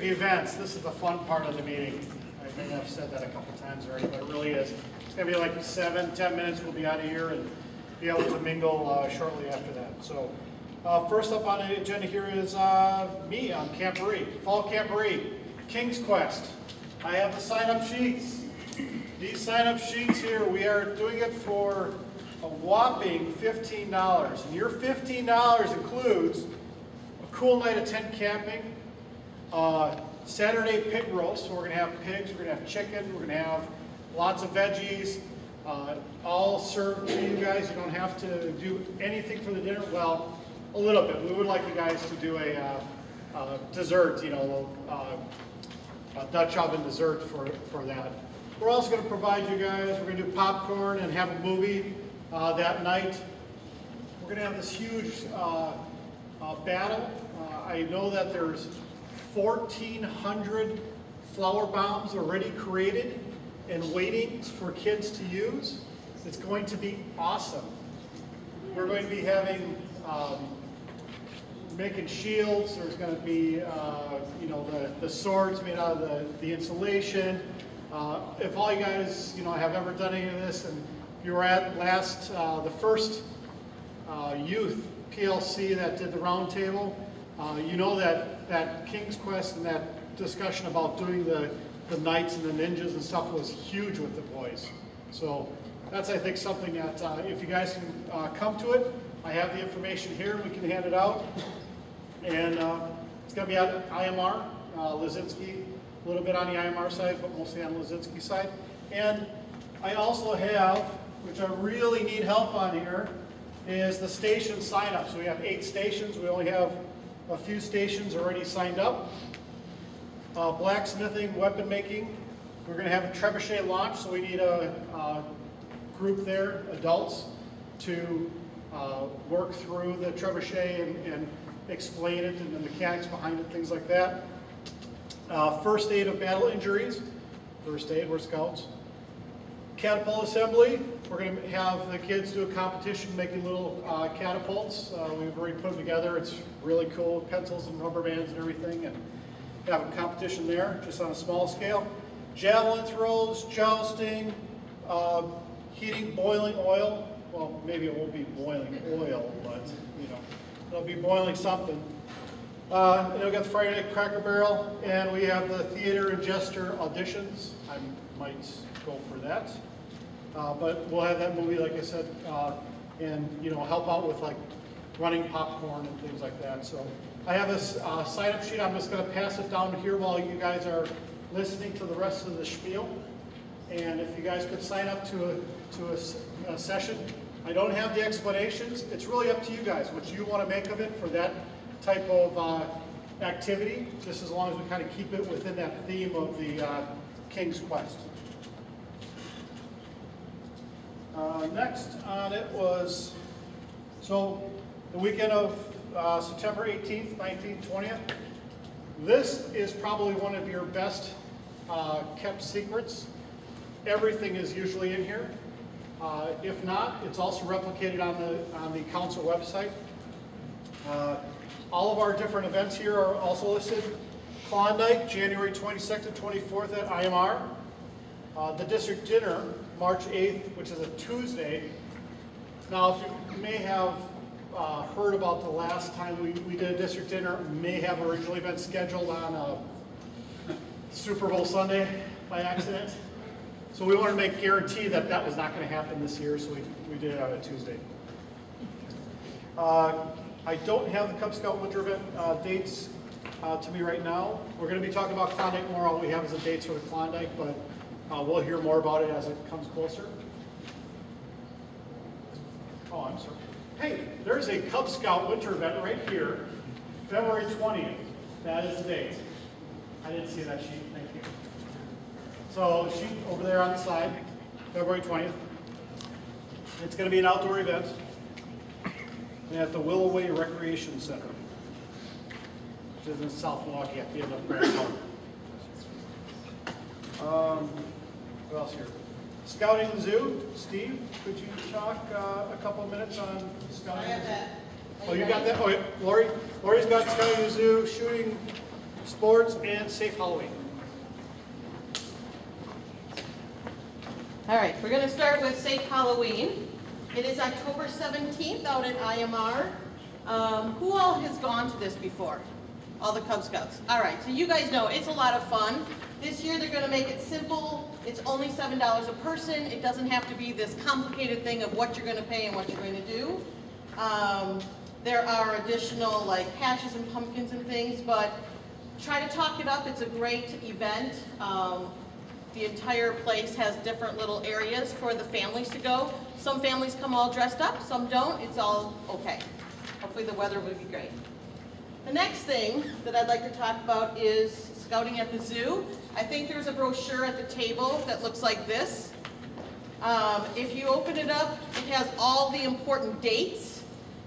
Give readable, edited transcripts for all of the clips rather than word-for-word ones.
district events. This is the fun part of the meeting. I may have said that a couple times already, but it really is. It's going to be like 7-10 minutes. We'll be out of here and be able to mingle shortly after that. So first up on the agenda here is me on Camporee, Fall Camporee, King's Quest. I have the sign-up sheets. These sign-up sheets here, we are doing it for a whopping $15. And your $15 includes a cool night of tent camping, Saturday pig roast, so we're going to have pigs, we're going to have chicken, we're going to have lots of veggies, all served to you guys. You don't have to do anything for the dinner. Well, a little bit. We would like you guys to do a dessert, you know, a Dutch oven dessert for that. We're also going to provide you guys, we're going to do popcorn and have a movie that night. We're going to have this huge battle. I know that there's 1,400 flower bombs already created and waiting for kids to use. It's going to be awesome. We're going to be having, making shields. There's going to be, you know, the swords made out of the insulation. If all you guys, you know, have ever done any of this, and you were at the first youth PLC that did the round table, you know that King's Quest and that discussion about doing the knights and the ninjas and stuff was huge with the boys. So that's, I think, something that if you guys can come to it, I have the information here, we can hand it out. And it's going to be at IMR, Lizinski, a little bit on the IMR side, but mostly on the Lizinski side. And I also have, which I really need help on here, is the station sign-up. So we have 8 stations. We only have a few stations already signed up. Blacksmithing, weapon making. We're going to have a trebuchet launch, so we need a group there, adults, to work through the trebuchet and explain it and the mechanics behind it, things like that. First aid of battle injuries. First aid, we're scouts. Catapult assembly. We're going to have the kids do a competition making little catapults. We've already put them together. It's really cool, pencils and rubber bands and everything, and have a competition there, just on a small scale. Javelin throws, jousting, heating boiling oil. Well, maybe it won't be boiling oil, but you know, it'll be boiling something. And then we got the Friday Night Cracker Barrel, and we have the theater and jester auditions. I might go for that. But we'll have that movie, like I said, and you know, help out with like running popcorn and things like that. So I have this sign-up sheet. I'm just going to pass it down here while you guys are listening to the rest of the spiel. And if you guys could sign up to a session. I don't have the explanations. It's really up to you guys what you want to make of it for that type of activity, just as long as we kind of keep it within that theme of the King's Quest. Next on it was, so the weekend of September 18th, 19th, 20th. This is probably one of your best kept secrets. Everything is usually in here. If not, it's also replicated on the council website. All of our different events here are also listed. Klondike, January 22nd and 24th at IMR. The district dinner, March 8th, which is a Tuesday. Now, if you may have heard about the last time we did a district dinner, may have originally been scheduled on Super Bowl Sunday by accident. So we wanted to make guarantee that that was not going to happen this year, so we did it on a Tuesday. I don't have the Cub Scout Winter Event dates to me right now. We're going to be talking about Klondike more. All we have is the dates for the Klondike, but we'll hear more about it as it comes closer. Oh, I'm sorry. Hey, there's a Cub Scout Winter Event right here, February 20th. That is the date. I didn't see that sheet. Thank you. So, sheet over there on the side, February 20th. It's going to be an outdoor event at the Willowway Recreation Center, which is in South Milwaukee at the end of Grand Park. What else here? Scouting and Zoo. Steve, could you talk a couple of minutes on Scouting and Zoo? Oh, you got that? Oh, yeah. Lori's got Scouting and Zoo, shooting sports, and safe Halloween. All right, we're going to start with Safe Halloween. It is October 17th out at IMR. Who all has gone to this before? All the Cub Scouts. All right, so you guys know it's a lot of fun. This year they're going to make it simple. It's only $7 a person. It doesn't have to be this complicated thing of what you're going to pay and what you're going to do. There are additional like patches and pumpkins and things, but try to talk it up. It's a great event. The entire place has different little areas for the families to go. Some families come all dressed up, some don't. It's all okay. Hopefully the weather will be great. The next thing that I'd like to talk about is scouting at the zoo. I think there's a brochure at the table that looks like this. If you open it up, it has all the important dates.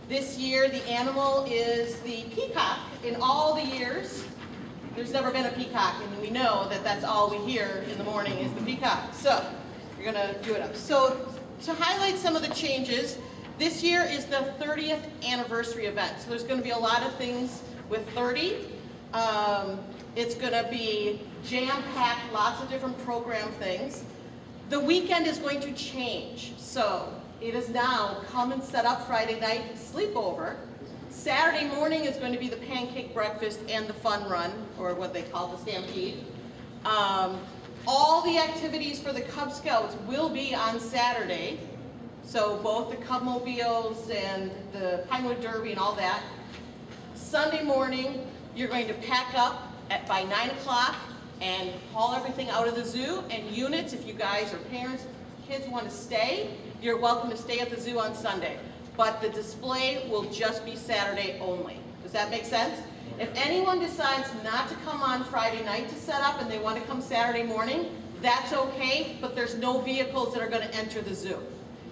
This year the animal is the peacock. In all the years, there's never been a peacock, and we know that that's all we hear in the morning is the peacock. So we're going to do it up. So to highlight some of the changes, this year is the 30th anniversary event. So there's going to be a lot of things with 30. It's going to be jam-packed, lots of different program things. The weekend is going to change. So it is now come and set up Friday night sleepover. Saturday morning is going to be the pancake breakfast and the fun run, or what they call the stampede. All the activities for the Cub Scouts will be on Saturday. So both the Cub Mobiles and the Pinewood Derby and all that. Sunday morning, you're going to pack up by 9 o'clock and haul everything out of the zoo. And units, if you guys are parents, kids want to stay, you're welcome to stay at the zoo on Sunday. But the display will just be Saturday only. Does that make sense? If anyone decides not to come on Friday night to set up and they want to come Saturday morning, that's okay, but there's no vehicles that are going to enter the zoo.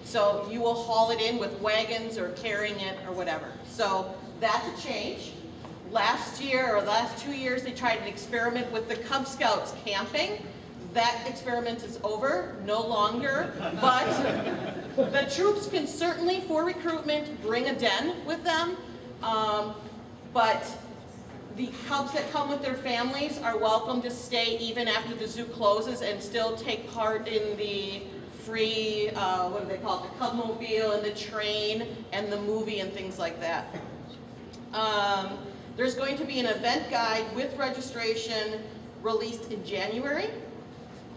So you will haul it in with wagons or carrying it or whatever. So that's a change. Last year, or last 2 years, they tried an experiment with the Cub Scouts camping. That experiment is over, no longer, but the troops can certainly, for recruitment, bring a den with them, but the Cubs that come with their families are welcome to stay even after the zoo closes and still take part in the free, what do they call it, the Cub Mobile and the train and the movie and things like that. There's going to be an event guide with registration released in January.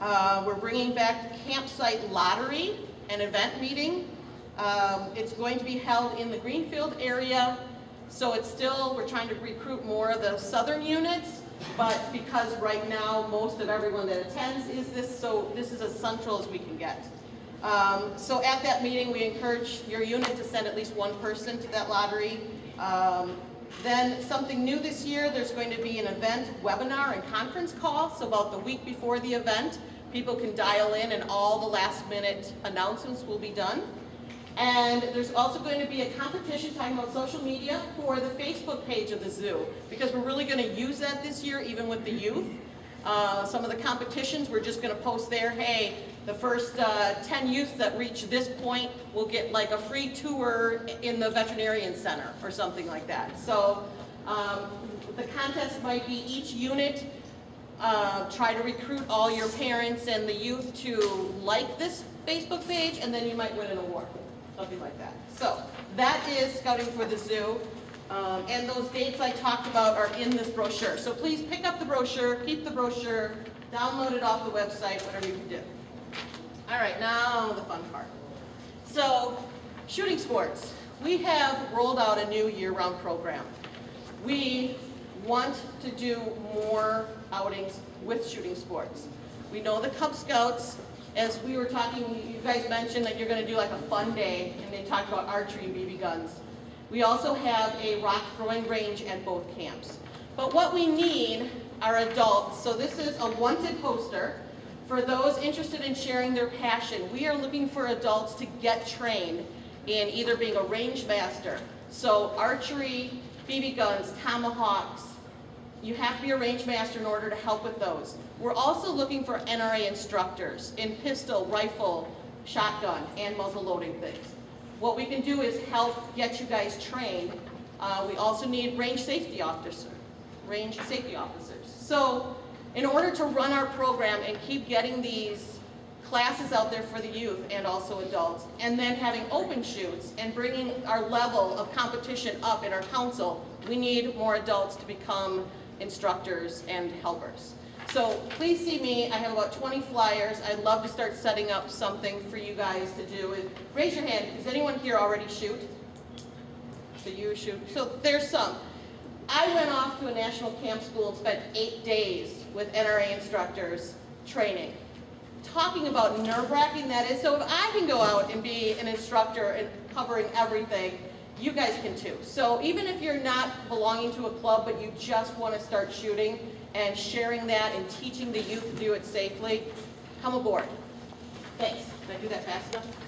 We're bringing back the campsite lottery and event meeting. It's going to be held in the Greenfield area, so it's still, we're trying to recruit more of the southern units, but because right now most of everyone that attends is this, so this is as central as we can get. So at that meeting, we encourage your unit to send at least one person to that lottery. Then something new this year, there's going to be an event, webinar, and conference call. So about the week before the event, people can dial in and all the last minute announcements will be done. And there's also going to be a competition talking about social media for the Facebook page of the zoo, because we're really going to use that this year, even with the youth. Some of the competitions, we're just going to post there, hey, the first 10 youths that reach this point will get like a free tour in the veterinarian center or something like that. So the contest might be each unit try to recruit all your parents and the youth to like this Facebook page, and then you might win an award, something like that. So that is Scouting for the Zoo. And those dates I talked about are in this brochure. So please pick up the brochure, keep the brochure, download it off the website, whatever you can do. All right, now the fun part. So, shooting sports. We have rolled out a new year-round program. We want to do more outings with shooting sports. We know the Cub Scouts, as we were talking, you guys mentioned that you're going to do like a fun day, and they talked about archery and BB guns. We also have a rock throwing range at both camps. But what we need are adults. So this is a wanted poster for those interested in sharing their passion. We are looking for adults to get trained in either being a range master. So archery, BB guns, tomahawks. You have to be a range master in order to help with those. We're also looking for NRA instructors in pistol, rifle, shotgun, and muzzle loading things. What we can do is help get you guys trained. We also need range safety officers. So in order to run our program and keep getting these classes out there for the youth and also adults, and then having open shoots and bringing our level of competition up in our council, we need more adults to become instructors and helpers. So please see me. I have about 20 flyers. I'd love to start setting up something for you guys to do. Raise your hand. Does anyone here already shoot? So you shoot. So there's some. I went off to a national camp school and spent 8 days with NRA instructors training. Talking about nerve-wracking that is. So if I can go out and be an instructor and covering everything, you guys can too. So even if you're not belonging to a club, but you just want to start shooting and sharing that and teaching the youth to do it safely, come aboard. Thanks. Did I do that fast enough?